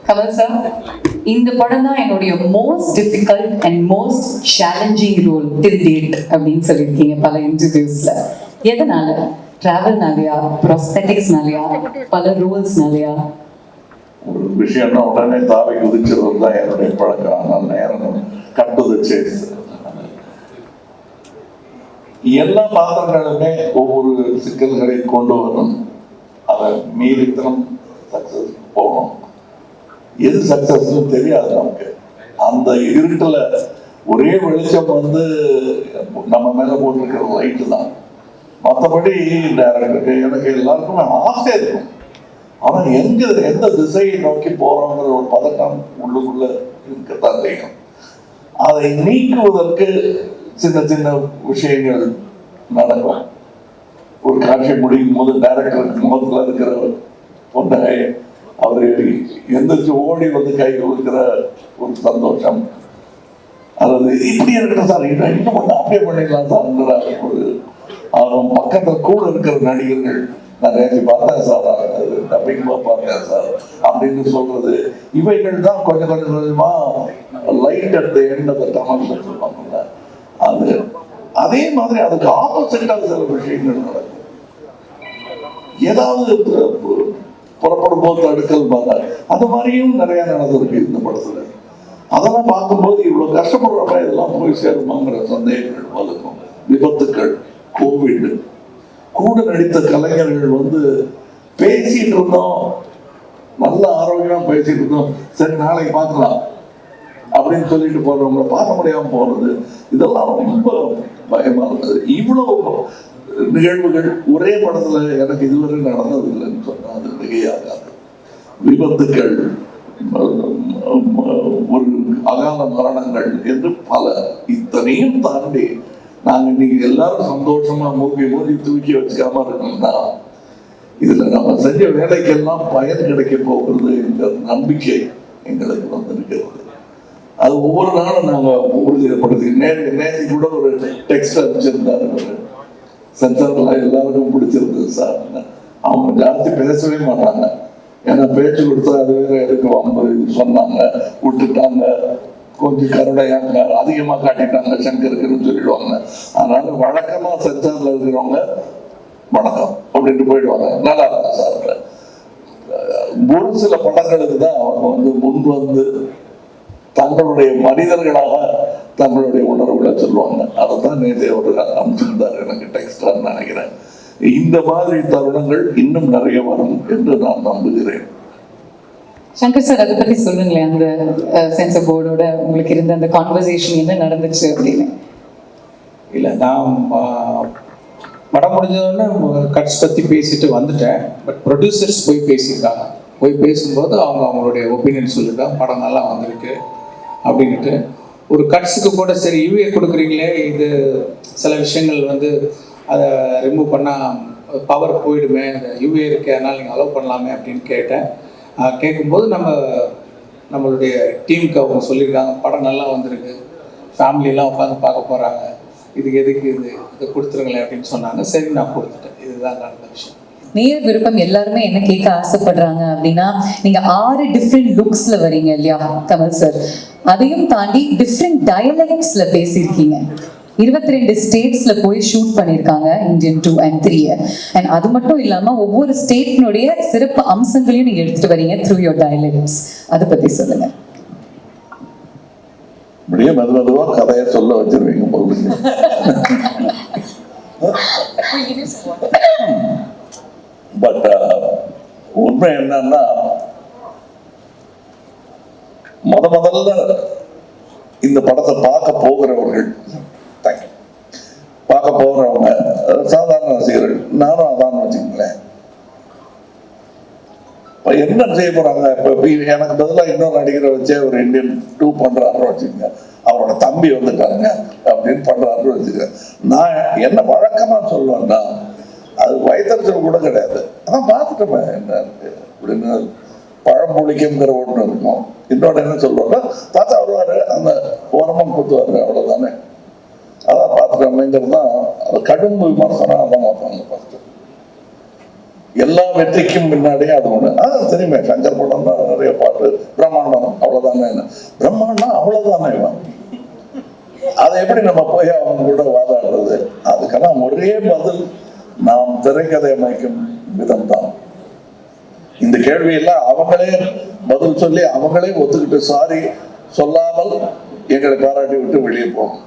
Kamal sir, இந்த படம் தான் என்னுடைய most difficult and most challenging role till date அப்படின்னு சொல்லியிருக்கீங்க பல இன்டர்வியூஸ்ல. எதனால? டிராவல்னாலயா, ப்ராஸ்தெட்டிக்ஸ்னாலயா, பல ரோல்ஸ்னாலயா? ஒரு விஷயம்னா உடனே தாவி குதிச்சிருந்தது தான் என்னுடைய பழக்கம். ஆனால் நேரம் கட்டுது. எல்லா பாத்திரங்களுமே ஒவ்வொரு சிக்கல்களை கொண்டு வரணும். அதை மீறித்தனம் சக்சஸ் போகணும். எது சக்சஸ்ன்னு தெரியாது நமக்கு. அந்த இருட்டில் ஒரே வெளிச்சம் வந்து நம்ம மேலே போட்டிருக்கிற லைட்டு தான். மற்றபடி எனக்கு எல்லாருக்குமே ஆசை இருக்கும். ஆனால் எந்த திசையை நோக்கி போகிறோங்கிற ஒரு பதட்டம் உள்ளுக்குள்ள இருக்கத்தான் செய்யும். அதை நீக்குவதற்கு சின்ன சின்ன விஷயங்கள் நடக்கும். ஒரு காட்சி முடியும் போது டைரக்டருக்கு முகத்தில் இருக்கிற பொண்ணை அவர் எந்திரிச்சு ஓடி வந்து கை கொடுக்கிற ஒரு சந்தோஷம், அதாவது இப்படி இருக்கணும் சார், இன்னும் மட்டும் அப்படியே பண்ணிடலாம் சார். ஒரு அவன் பக்கத்தில் கூட இருக்கிற நடிகர்கள், நான் நேற்று பார்த்தேன் சார், டப்பிங் பார்த்தேன் சார் அப்படின்னு சொல்றது, இவைகள் தான் கொஞ்சம் கொஞ்சமா light at the end of the tunnel சொல்லுவாங்கல்ல. அது அதே மாதிரி அதுக்கு ஆப்போசிட்டாக சில விஷயங்கள் நடக்கும். ஏதாவது புறப்படும் போது தடுக்கல் பார்த்தாங்க, அது மாதிரியும் நிறைய நடந்திருக்கு இந்த படத்துல. அதெல்லாம் பார்க்கும்போது இவ்வளவு கஷ்டப்படுறப்ப இதெல்லாம் போய் சேருமாங்கிற சந்தேகங்கள் வளர்க்கும். விபத்துக்கள், கோவிட், கூட நடித்த கலைஞர்கள் வந்து பேசிட்டு இருந்தோம், நல்ல ஆரோக்கியமா பேசிட்டு இருந்தோம், சரி நாளைக்கு பார்க்கலாம் அப்படின்னு சொல்லிட்டு போறவங்களை பார்க்க முடியாம போறது, இதெல்லாம் ரொம்ப பயமா இருந்தது. இவ்வளவு நிகழ்வுகள் ஒரே படத்துல எனக்கு இதுவரை நடந்தது இல்லைன்னு சொன்னா அது மிகையாகாது. விபத்துக்கள், ஒரு அகால மரணங்கள் என்று பல, இத்தனையும் தாண்டி நாங்க இன்னைக்கு எல்லாரும் சந்தோஷமா மூழ்கி தூக்கி வச்சுக்காம இருக்கணும்னா இதுல நம்ம செஞ்ச வேலைக்கெல்லாம் பயன் கிடைக்க போகிறது என்ற நம்பிக்கை எங்களுக்கு வந்திருக்கிறது. அது ஒவ்வொரு நாளும் நாங்க உறுதிப்படுத்தி நேற்று கூட ஒரு டெக்ஸ்ட் அனுப்பிச்சிருந்தாரு. சென்சார்ல எல்லாருக்கும் பிடிச்சிருந்தது சார். அவங்க ஜாஸ்தி பேசவே மாட்டாங்க, ஏன்னா பேச்சு கொடுத்தா அது வேற எதுக்கு வம்பு சொன்னாங்க, விட்டுட்டாங்க, கொஞ்சம் கருடையாங்க, அதிகமா காட்டிட்டாங்க சங்கருக்குன்னு சொல்லிடுவாங்க. அதனால வழக்கமா சென்சார்ல இருக்கிறவங்க வணக்கம் அப்படின்ட்டு போயிடுவாங்க. நல்லா இருந்தா சார். ஒரு சில படங்களுக்கு தான் அவங்க வந்து முன் வந்து தங்களுடைய மனிதர்களாக தங்களுடைய உணர்வுகளை சொல்லுவாங்க. அதைத்தான் நேற்று ஒரு அமைச்சிருந்தார் எனக்கு டெக்ஸ்டா நினைக்கிறேன். இந்த மாதிரி தருணங்கள் இன்னும் நிறைய வரும் என்று நான் நம்புகிறேன். சங்கர் சார், அதை பத்தி சொல்லுங்களேன். அந்த சென்சார் போர்டோட உங்களுக்கு இருந்த அந்த கான்வர்சேஷன் என்ன நடந்துச்சு அப்படின்னு. இல்லை, நான் படம் முடிஞ்சோடனே கட்ஸ் பற்றி பேசிட்டு வந்துட்டேன். பட் ப்ரொடியூசர்ஸ் போய் பேசியிருக்காங்க. போய் பேசும்போது அவங்களுடைய ஒப்பீனியன் சொல்லியிருக்காங்க, படம் நல்லா வந்திருக்கு அப்படின்ட்டு. ஒரு கட்ஸுக்கு கூட சரி யூஏ கொடுக்குறீங்களே, இது சில விஷயங்கள் வந்து அதை ரிமூவ் பண்ணால் பவர் போயிடுமே, இந்த யூஏ இருக்கு, அதனால் நீங்கள் அலோவ் பண்ணலாமே அப்படின்னு கேட்டேன். கேட்கும்போது நம்மளுடைய டீமுக்கு அவங்க சொல்லியிருக்காங்க, படம் நல்லா வந்திருக்கு, ஃபேமிலியெல்லாம் உட்காந்து பார்க்க போகிறாங்க, இதுக்கு எதுக்கு இதை கொடுத்துருங்களேன் அப்படின்னு சொன்னாங்க. சரி, நான் கொடுத்துட்டேன். இதுதான் நடந்த விஷயம். நேர் விருப்பம் எல்லாருமே என்ன கேட்க ஆசைப்படுறாங்க அப்படின்னா, நீங்க 6 டிஃப்ரெண்ட் லுக்ஸ்ல வரீங்க இல்லையா கமல் சார்? அதையும் தாண்டி டிஃப்ரெண்ட் டயலெக்ட்ஸ்ல பேசியிருக்கீங்க. 22 ஸ்டேட்ஸ்ல போய் ஷூட் பண்ணியிருக்காங்க, இந்தியன் 2 and 3. அண்ட் அது மட்டும் இல்லாம ஒவ்வொரு ஸ்டேட்னுடைய சிறப்பு அம்சங்களையும் நீங்க எடுத்துட்டு வரீங்க த்ரூ யோர் டயலெக்ட்ஸ். அதை பத்தி சொல்லுங்க. அப்படியே மெதுவா கதையை சொல்ல வச்சிருவீங்க போல. பட் உண்மை என்னன்னா, முதல்ல இந்த படத்தை பார்க்க போகிறவங்க சாதாரண ரசிகர்கள், நானும் அதான் வச்சுக்கங்களேன். என்ன செய்ய போறாங்க? இப்ப எனக்கு பதிலாக இன்னொரு நடிகரை வச்சே ஒரு இந்தியன் 2 பண்றாருன்னு வச்சுக்கோங்க, அவரோட தம்பி வந்துட்டாருங்க அப்படின்னு பண்றாருன்னு வச்சுக்கோங்க. நான் என்ன வழக்கமா சொல்லுவேன்னா, அது வயத்தறிச்சல் கூட கிடையாது, அதான் பார்த்துட்டோமே என்ன இருக்கு அப்படின்னு. பழமொழிக்குங்கிற ஒன்று இருக்கும். இன்னொன்று என்ன சொல்லுவாங்க, தாத்தா வருவாரு, அந்த ஓரமாக குத்துவாரு, அவ்வளவுதானே. அதான் பார்த்துட்டோமேங்கிறது தான். அது கடும் விமர்சனம் அதான் பார்ப்பாங்க ஃபர்ஸ்ட். எல்லா வெற்றிக்கும் முன்னாடியே அது ஒண்ணு. தெரியுமே, சங்கர் படம் தான் நிறைய பாடம் அவர் பிரம்மாண்டம் அவ்வளவுதானே, பிரம்மாண்டம் அவ்வளவுதானே. அதை எப்படி நம்ம போய் அவங்க கூட வாதாடுறது? அதுக்கெல்லாம் ஒரே பதில், நாம் திரைக்கதை அமைக்கும் விதம் தான். இந்த கேள்வியெல்லாம் அவங்களே பதில் சொல்லி அவங்களே ஒத்துக்கிட்டு சாரி சொல்லாமல் எங்களை பாராட்டி விட்டு வெளியே போகணும்.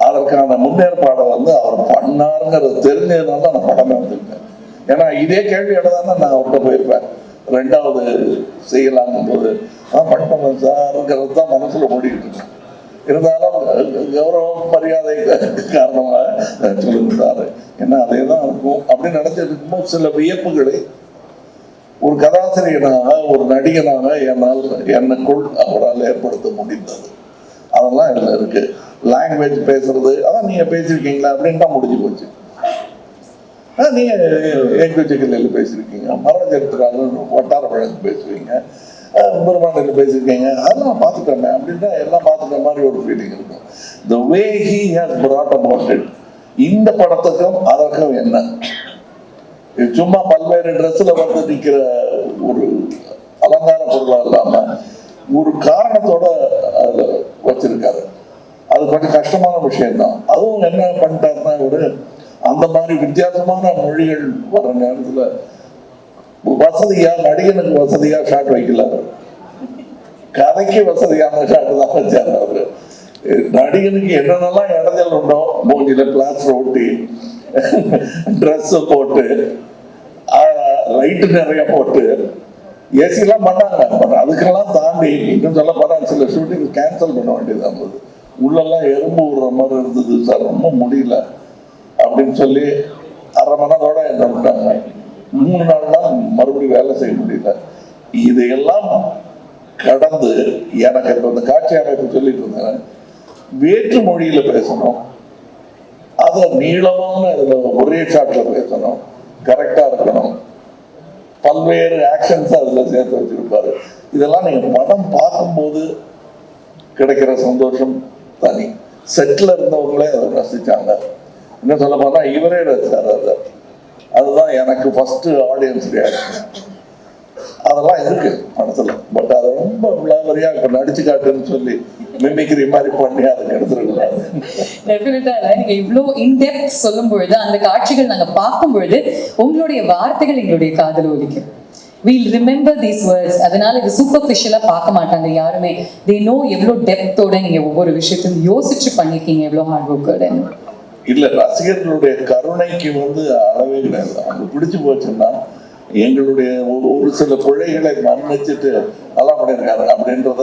அதற்கான முன்னேற்பாடை அவர் பண்ணாருங்கிறது தெரிஞ்சதுனால நான் படம் எடுத்துக்கிட்டேன். ஏன்னா இதே கேள்வியோட தானே நான் அவர்கிட்ட போயிருப்பேன். 2வது செய்யலாங்கும் போது பண்ண சாருங்கிறது தான் மனசுல ஓடிக்கிட்டு இருக்கேன். இருந்தாலும் கௌரவம் மரியாதை காரணமாக சொல்லிவிட்டாரு. ஏன்னா அதே தான் இருக்கும் அப்படின்னு நினைச்சிட்டு இருக்கும்போது சில வியப்புகளை ஒரு கதாசிரியனாக ஒரு நடிகனாக எனக்குள் அவரால் ஏற்படுத்த முடிந்தது. அதெல்லாம் இதில் இருக்கு. லாங்குவேஜ் பேசுறது அதான் நீங்க பேசியிருக்கீங்களா அப்படின்னு தான் முடிஞ்சு போச்சு. நீங்க ஏகச்சிக்கலையில் பேசியிருக்கீங்க, மரஜெடுத்துறாங்க, வட்டார வழக்கு பேசுவீங்க, பெருமாண்டில் பேசியிருக்கீங்க, அதெல்லாம் பார்த்துட்டோமே அப்படின்னா எல்லாம் பார்த்துட்ட மாதிரி ஒரு ஃபீலிங் இருக்கும். The way he has brought about it, இந்த படத்துக்கும் அதற்கும் என்ன, சும்மா பல்வேறு ட்ரெஸ்ல நிற்கிற ஒரு அலங்கார பொருளா இல்லாம ஒரு காரணத்தோட வச்சிருக்காரு. அது கொஞ்சம் கஷ்டமான விஷயம்தான். அதுவும் என்ன பண்ணிட்டாருன்னா அந்த மாதிரி வித்தியாசமான மொழிகள் வர நேரத்துல வசதியா, நடிகனுக்கு வசதியா ஷாட் வைக்கல, கதைக்கு வசதியான ஷாட் தான் வச்சாரு அவரு. நடிகனுக்கு என்னென்னலாம் இடைஞ்சல் உண்டோ, மூஞ்சில பிளாஸ்டர் ஒட்டி, ட்ரெஸ் போட்டு, லைட்டு நிறைய போட்டு, ஏசிலாம் பண்ணாங்க. பட் அதுக்கெல்லாம் தாண்டி இன்னும் சொல்ல போனா சில ஷூட்டிங் கேன்சல் பண்ண வேண்டியதாக இருந்தது. உள்ளெல்லாம் எறும்பு விடுற மாதிரி இருந்தது சார், ரொம்ப முடியல அப்படின்னு சொல்லி அரை மணத்தோட என்ன விட்டாங்க. 3 நாள்லாம் மறுபடியும் வேலை செய்ய முடியல. இதையெல்லாம் கடந்து எனக்கு இப்போ இந்த காட்சி அமைப்பு சொல்லிட்டு இருந்தேன், வேற்று மொழியில பேசணும், அதை நீளமான இதுல ஒரே ஷாட்ல பேசணும், கரெக்டா இருக்கணும், பல்வேறு ஆக்ஷன்ஸ் அதுல சேர்த்து வச்சிருப்பாரு. இதெல்லாம் நீங்க படம் பார்க்கும்போது கிடைக்கிற சந்தோஷம் தனி. செட்டில் இருந்தவங்களே அதை ரசிச்சாங்க. என்ன சொல்ல போனா இவரே ரசிச்சார். அதுதான் எனக்கு ஃபர்ஸ்ட் ஆடியன்ஸ் ரியாக்ஷன். அதெல்லாம் இருக்கு படத்துல. பட் அதை ரொம்ப விளாவரியா இப்ப நடிச்சு காட்டுன்னு சொல்லி மிமிக்ரி மாதிரி பண்ணி அதுக்கு எடுத்துருக்கூடாது. டெஃபினட்டா நீங்க இவ்வளோ இன்டெப்த் சொல்லும் பொழுது, அந்த காட்சிகள் நாங்க பார்க்கும் பொழுது உங்களுடைய வார்த்தைகள் எங்களுடைய காதல் ஒலிக்கும். We'll remember these words. அதனால இது சூப்பர்ஃபிஷியலா பார்க்க மாட்டாங்க யாருமே. They know எவ்வளோ டெப்த்தோட நீங்க ஒவ்வொரு விஷயத்தையும் யோசிச்சு பண்ணிருக்கீங்க, எவ்வளோ ஹார்ட் ஒர்க்கோட. இல்ல, ரசிகர்களுடைய கருணைக்கு அளவே கிடையாது. அவங்க பிடிச்சு போச்சுன்னா எங்களுடைய ஒரு சில பிழைகளை மன்னிச்சுட்டு நல்லா பண்ணியிருக்காரு அப்படின்றத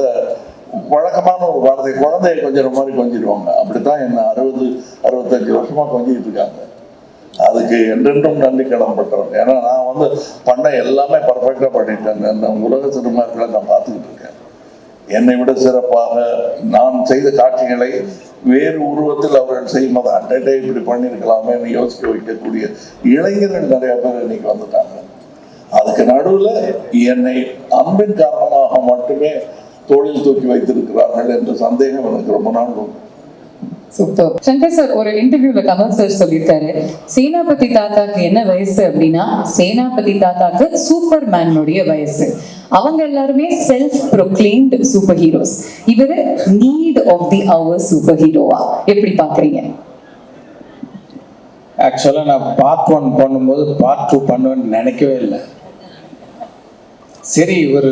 வழக்கமான ஒரு வார்த்தை. குழந்தைய கொஞ்சம் மாதிரி கொஞ்சிடுவாங்க. அப்படித்தான் என்ன 60-65 வருஷமா கொஞ்சிட்டு இருக்காங்க. அதுக்கு என்றென்றும் நன்றி கடன் பண்றேன். ஏன்னா நான் பண்ண எல்லாமே பர்ஃபெக்டா பண்ணிட்டேன். உலக சினிமாக்களை நான் பார்த்துக்கிட்டு இருக்கேன். என்னை விட சிறப்பாக நான் செய்த காட்சிகளை வேறு உருவத்தில் அவர்கள் செய்யும்போது அட்டை இப்படி பண்ணியிருக்கலாமே யோசிக்க வைக்கக்கூடிய இளைஞர்கள் நிறைய பேர் இன்னைக்கு வந்துட்டாங்க. அதுக்கு நடுவில் என்னை அன்பின் காரணமாக மட்டுமே தோளில் தூக்கி வைத்திருக்கிறார்கள் என்ற சந்தேகம் எனக்கு ரொம்ப நாள் உண்டு. சூப்பர். சங்கர் சார் ஒரு இன்டர்வியூல கமல் சார் சொல்லியிருக்காரு, சேனாபதி தாத்தாக்கு என்ன வயசு அப்படின்னா சேனாபதி தாத்தாக்கு சூப்பர் மேனுடைய வயசு. அவங்க எல்லாருமே செல்ஃப் ப்ரொக்ளைம்டு சூப்பர் ஹீரோஸ். இவரு need of the hour super ஹீரோவா எப்படி பாக்குறீங்க? ஆக்சுவலா நான் பார்ட் 1 பண்ணும்போது பார்ட் 2 பண்ணுவேன்னு நினைக்கவே இல்லை. சரி, ஒரு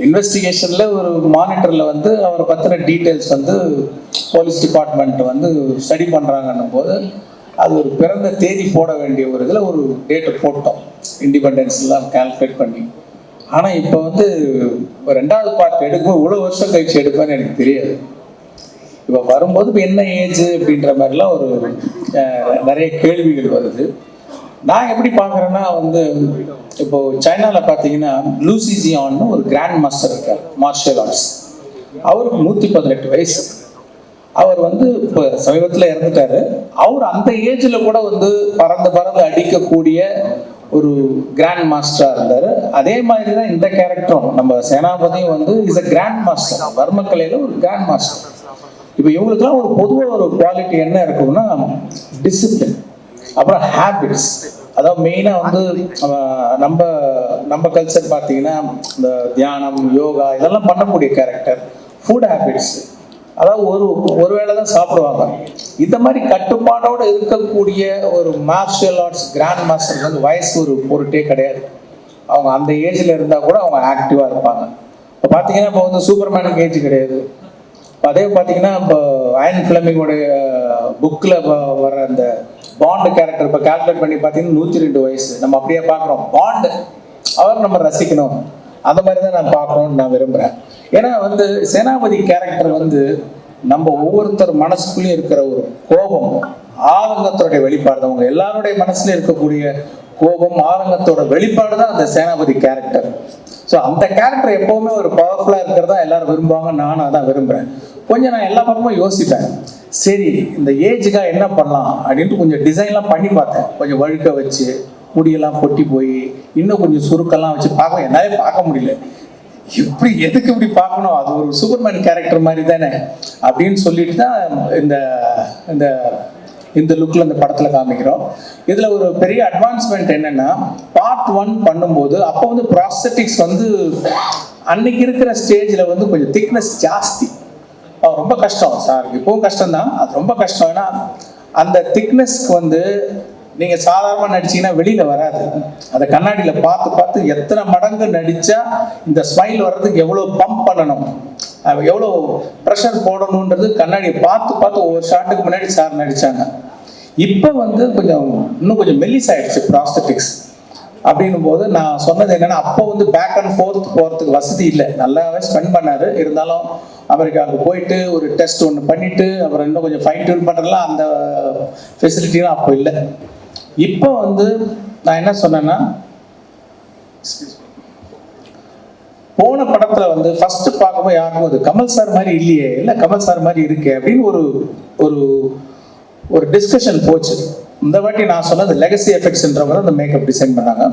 இன்வெஸ்டிகேஷன்ல ஒரு மானிட்டர்ல அவரை பத்தின டீட்டெயில்ஸ் போலீஸ் டிபார்ட்மெண்ட் ஸ்டடி பண்றாங்கன்னும் போது அது ஒரு பிறந்த தேதி போட வேண்டிய ஒரு இதில் ஒரு டேட்டை போட்டோம், இண்டிபெண்டன்ஸ் எல்லாம் கால்குலேட் பண்ணி. ஆனால் இப்போ 2வது பார்ட் எடுக்கும்போது இவ்வளோ வருஷம் கழிச்சு எடுப்பேன்னு எனக்கு தெரியாது. இப்போ வரும்போது இப்போ என்ன ஏஜ் அப்படின்ற மாதிரிலாம் ஒரு நிறைய கேள்விகள் வருது. நான் எப்படி பார்க்குறேன்னா இப்போ சைனாவில் பார்த்தீங்கன்னா லூசி ஜியான்னு ஒரு கிராண்ட் மாஸ்டர் இருக்கார் மார்ஷியல் ஆர்ட்ஸ். அவருக்கு 118 வயசு. அவர் இப்போ சமீபத்தில் இறந்துட்டாரு. அவர் அந்த ஏஜில் கூட பறந்து அடிக்கக்கூடிய ஒரு கிராண்ட் மாஸ்டராக இருந்தார். அதே மாதிரி தான் இந்த கேரக்டரும் நம்ம சேனாபதியும் இஸ் அ கிராண்ட் மாஸ்டர், வர்மக்கலையில் ஒரு கிராண்ட் மாஸ்டர். இப்போ இவங்களுக்குலாம் ஒரு பொதுவாக ஒரு குவாலிட்டி என்ன இருக்கும்னா டிசிப்ளின், அப்புறம் ஹேபிட்ஸ். அதாவது மெயினாக நம்ம நம்ம கல்ச்சர் பார்த்தீங்கன்னா இந்த தியானம் யோகா இதெல்லாம் பண்ணக்கூடிய கேரக்டர். ஃபுட் ஹேபிட்ஸ், அதாவது ஒரு வேளை தான் சாப்பிடுவாங்க. இந்த மாதிரி கட்டுப்பாடோடு இருக்கக்கூடிய ஒரு மார்ஷியல் ஆர்ட்ஸ் கிராண்ட் மாஸ்டர் வந்து வயசு ஒரு பொருட்டே கிடையாது. அவங்க அந்த ஏஜில் இருந்தால் கூட அவங்க ஆக்டிவாக இருப்பாங்க. இப்போ பார்த்தீங்கன்னா இப்போ வந்து சூப்பர்மேனுக்கு ஏஜ் கிடையாது. அதே பார்த்தீங்கன்னா இப்போ அயன் ஃபிளமிங்கோடைய புக்கில் வர அந்த பாண்டு கேரக்டர் இப்போ கால்குலேட் பண்ணி பார்த்தீங்கன்னா 102 வயசு. நம்ம அப்படியே பார்க்குறோம். பாண்டு அவர் நம்ம ரசிக்கணும், அந்த மாதிரி தான் நான் பார்க்கணும்னு நான் விரும்புகிறேன். ஏன்னா வந்து சேனாபதி கேரக்டர் வந்து நம்ம ஒவ்வொருத்தர் மனசுக்குள்ளேயும் இருக்கிற ஒரு கோபம், ஆதங்கத்தோடைய வெளிப்பாடு தான். அவங்க எல்லாருடைய மனசுல இருக்கக்கூடிய கோபம், ஆதங்கத்தோட வெளிப்பாடு தான் அந்த சேனாபதி கேரக்டர். ஸோ அந்த கேரக்டர் எப்போவுமே ஒரு பவர்ஃபுல்லாக இருக்கிறதா எல்லாரும் விரும்புவாங்க. நானும் அதான் விரும்புகிறேன். கொஞ்சம் நான் எல்லா பக்கமும் யோசிப்பேன். சரி, இந்த ஏஜுக்காக என்ன பண்ணலாம் அப்படின்ட்டு கொஞ்சம் டிசைன்லாம் பண்ணி பார்த்தேன். கொஞ்சம் வழுக்க வச்சு, முடியெல்லாம் கொட்டி போய், இன்னும் கொஞ்சம் சுருக்கெல்லாம் வச்சு பார்க்க என்னாலே பார்க்க முடியல. எப்படி எதுக்கு இப்படி பார்க்கணும், அது ஒரு சூப்பர்மேன் கேரக்டர் மாதிரி தானே அப்படின்னு சொல்லிட்டு தான் இந்த இந்த இந்த லுக்கில் இந்த படத்தில் காமிக்கிறோம். இதில் ஒரு பெரிய அட்வான்ஸ்மெண்ட் என்னென்னா, பார்ட் 1 பண்ணும்போது அப்போ வந்து ப்ராஸ்தட்டிக்ஸ் வந்து அன்னைக்கு இருக்கிற ஸ்டேஜில் வந்து கொஞ்சம் திக்னஸ் ஜாஸ்தி. ரொம்ப கஷ்டம் சார், இப்போவும் கஷ்டம்தான், அது ரொம்ப கஷ்டம். ஏன்னா அந்த திக்னஸ்க்கு வந்து நீங்கள் சாதாரணமாக நடிச்சிங்கன்னா வெளியில் வராது. அதை கண்ணாடியில் பார்த்து பார்த்து எத்தனை மடங்கு நடித்தா இந்த ஸ்மைல் வர்றதுக்கு எவ்வளோ பம்ப் பண்ணணும், எவ்வளோ ப்ரெஷர் போடணுன்றது கண்ணாடியை பார்த்து பார்த்து ஒவ்வொரு ஷாட்டுக்கு முன்னாடி சார் நடித்தாங்க. இப்போ வந்து இன்னும் கொஞ்சம் மெல்லிஸ் ஆயிடுச்சு ப்ராஸ்தட்டிக்ஸ். அப்படின்னும் போது நான் சொன்னது என்னென்னா, அப்போ வந்து பேக் அண்ட் ஃபோர்த் போகிறதுக்கு வசதி இல்லை. நல்லாவே ஸ்பெண்ட் பண்ணார். இருந்தாலும் அமெரிக்காவுக்கு போயிட்டு ஒரு டெஸ்ட் ஒன்று பண்ணிவிட்டு அப்புறம் இன்னும் கொஞ்சம் ஃபைன் டியூன் பண்ணுறதுலாம் அந்த ஃபெசிலிட்டிலாம் அப்போ இல்லை. இப்போ வந்து நான் என்ன சொன்னேன்னா, போன படத்துல வந்து ஃபர்ஸ்ட் பார்க்கும்போது யாருக்கும் அது கமல் சார் மாதிரி இல்லையே, இல்லை கமல் சார் மாதிரி இருக்கே அப்படின்னு ஒரு ஒரு டிஸ்கஷன் போச்சு. இந்த வாட்டி நான் சொன்னது லெகசி எஃபெக்ட்ஸ்ன்றவங்க அந்த மேக்கப் டிசைன் பண்ணாங்க.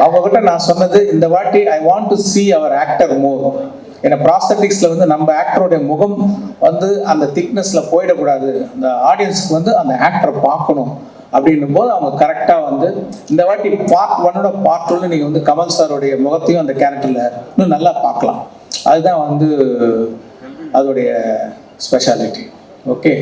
அவங்ககிட்ட நான் சொன்னது, இந்த வாட்டி ஐ வாண்ட் டு see அவர் ஆக்டர் மோர். ஏன்னா ப்ராஸ்தட்டிக்ஸில் வந்து நம்ம ஆக்டருடைய முகம் வந்து அந்த திக்னஸில் போயிடக்கூடாது, அந்த ஆடியன்ஸுக்கு வந்து அந்த ஆக்டரை பார்க்கணும் அப்படின்னும் போது அவங்க கரெக்டாக வந்து இந்த வாட்டி பார்ட் 1ஓட பார்ட் 2ல நீங்கள் வந்து கமல் சாருடைய முகத்தையும் அந்த கேரக்டரில் இன்னும் நல்லா பார்க்கலாம். அதுதான் வந்து அதோடைய ஸ்பெஷாலிட்டி. ஓகே.